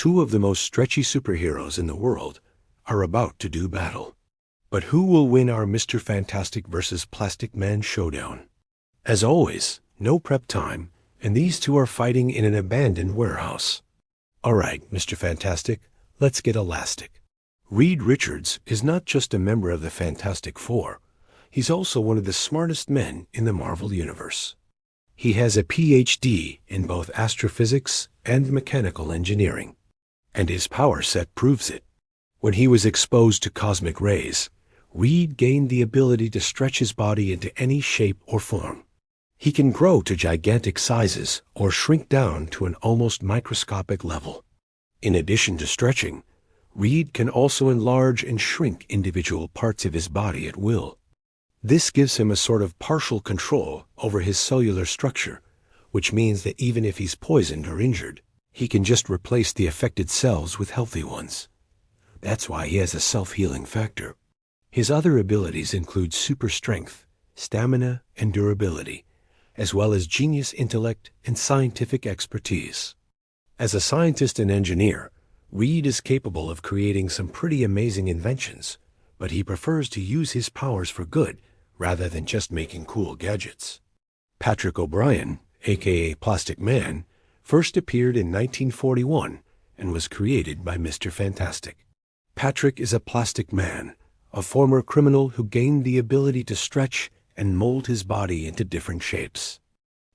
Two of the most stretchy superheroes in the world are about to do battle. But who will win our Mr. Fantastic vs. Plastic Man showdown? As always, no prep time, and these two are fighting in an abandoned warehouse. Alright, Mr. Fantastic, let's get elastic. Reed Richards is not just a member of the Fantastic Four, he's also one of the smartest men in the Marvel Universe. He has a PhD in both astrophysics and mechanical engineering, and his power set proves it. When he was exposed to cosmic rays, Reed gained the ability to stretch his body into any shape or form. He can grow to gigantic sizes or shrink down to an almost microscopic level. In addition to stretching, Reed can also enlarge and shrink individual parts of his body at will. This gives him a sort of partial control over his cellular structure, which means that even if he's poisoned or injured, he can just replace the affected cells with healthy ones. That's why he has a self-healing factor. His other abilities include super strength, stamina, and durability, as well as genius intellect and scientific expertise. As a scientist and engineer, Reed is capable of creating some pretty amazing inventions, but he prefers to use his powers for good rather than just making cool gadgets. Patrick O'Brien, aka Plastic Man, first appeared in 1941 and was created by Mr. Fantastic. Patrick is a plastic man, a former criminal who gained the ability to stretch and mold his body into different shapes.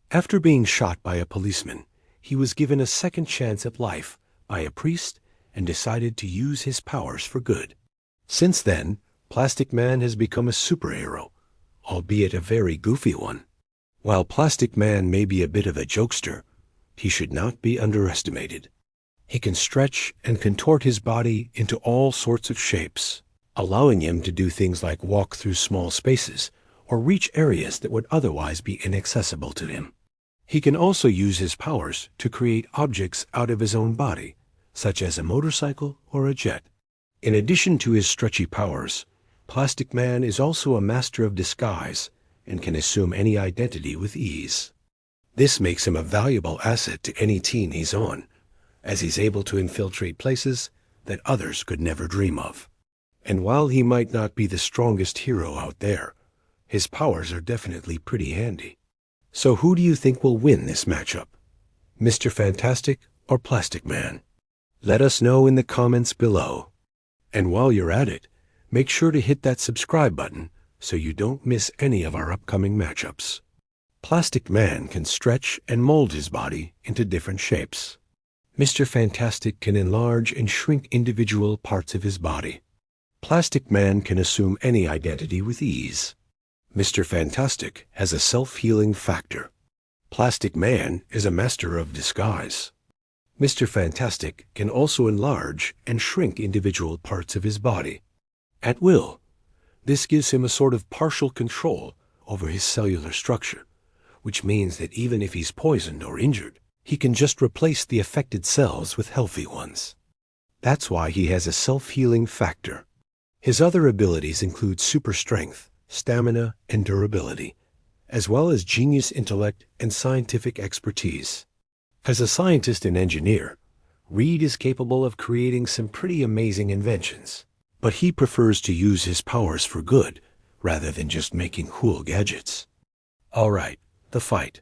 After being shot by a policeman, he was given a second chance at life by a priest and decided to use his powers for good. Since then, Plastic Man has become a superhero, albeit a very goofy one. While Plastic Man may be a bit of a jokester, he should not be underestimated. He can stretch and contort his body into all sorts of shapes, allowing him to do things like walk through small spaces or reach areas that would otherwise be inaccessible to him. He can also use his powers to create objects out of his own body, such as a motorcycle or a jet. In addition to his stretchy powers, Plastic Man is also a master of disguise and can assume any identity with ease. This makes him a valuable asset to any team he's on, as he's able to infiltrate places that others could never dream of. And while he might not be the strongest hero out there, his powers are definitely pretty handy. So who do you think will win this matchup? Mr. Fantastic or Plastic Man? Let us know in the comments below. And while you're at it, make sure to hit that subscribe button so you don't miss any of our upcoming matchups. Plastic Man can stretch and mold his body into different shapes. Mr. Fantastic can enlarge and shrink individual parts of his body. Plastic Man can assume any identity with ease. Mr. Fantastic has a self-healing factor. Plastic Man is a master of disguise. Mr. Fantastic can also enlarge and shrink individual parts of his body at will. This gives him a sort of partial control over his cellular structure, which means that even if he's poisoned or injured, he can just replace the affected cells with healthy ones. That's why he has a self-healing factor. His other abilities include super strength, stamina, and durability, as well as genius intellect and scientific expertise. As a scientist and engineer, Reed is capable of creating some pretty amazing inventions, but he prefers to use his powers for good rather than just making cool gadgets. Alright, the fight.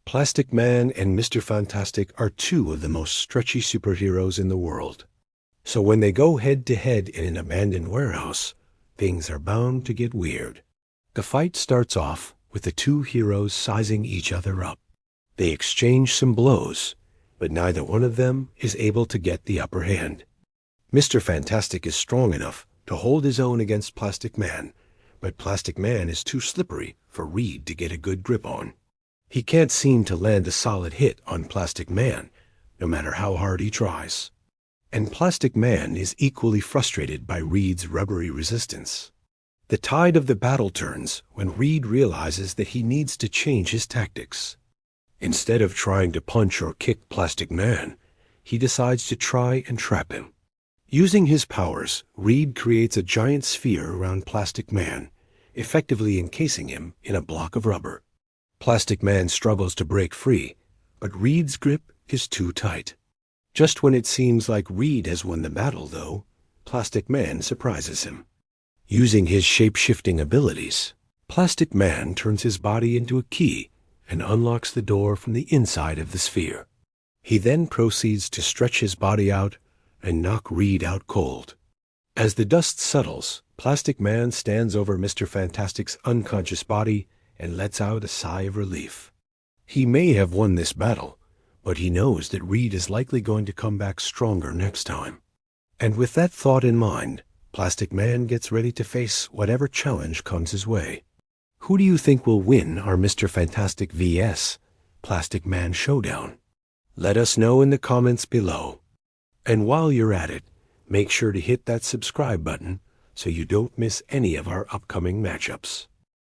Plastic Man and Mr. Fantastic are two of the most stretchy superheroes in the world. So when they go head-to-head in an abandoned warehouse, things are bound to get weird. The fight starts off with the two heroes sizing each other up. They exchange some blows, but neither one of them is able to get the upper hand. Mr. Fantastic is strong enough to hold his own against Plastic Man, but Plastic Man is too slippery for Reed to get a good grip on. He can't seem to land a solid hit on Plastic Man, no matter how hard he tries. And Plastic Man is equally frustrated by Reed's rubbery resistance. The tide of the battle turns when Reed realizes that he needs to change his tactics. Instead of trying to punch or kick Plastic Man, he decides to try and trap him. Using his powers, Reed creates a giant sphere around Plastic Man, effectively encasing him in a block of rubber. Plastic Man struggles to break free, but Reed's grip is too tight. Just when it seems like Reed has won the battle, though, Plastic Man surprises him. Using his shape-shifting abilities, Plastic Man turns his body into a key and unlocks the door from the inside of the sphere. He then proceeds to stretch his body out and knock Reed out cold. As the dust settles, Plastic Man stands over Mr. Fantastic's unconscious body and lets out a sigh of relief. He may have won this battle, but he knows that Reed is likely going to come back stronger next time. And with that thought in mind, Plastic Man gets ready to face whatever challenge comes his way. Who do you think will win our Mr. Fantastic vs. Plastic Man Showdown? Let us know in the comments below. And while you're at it, make sure to hit that subscribe button so you don't miss any of our upcoming matchups.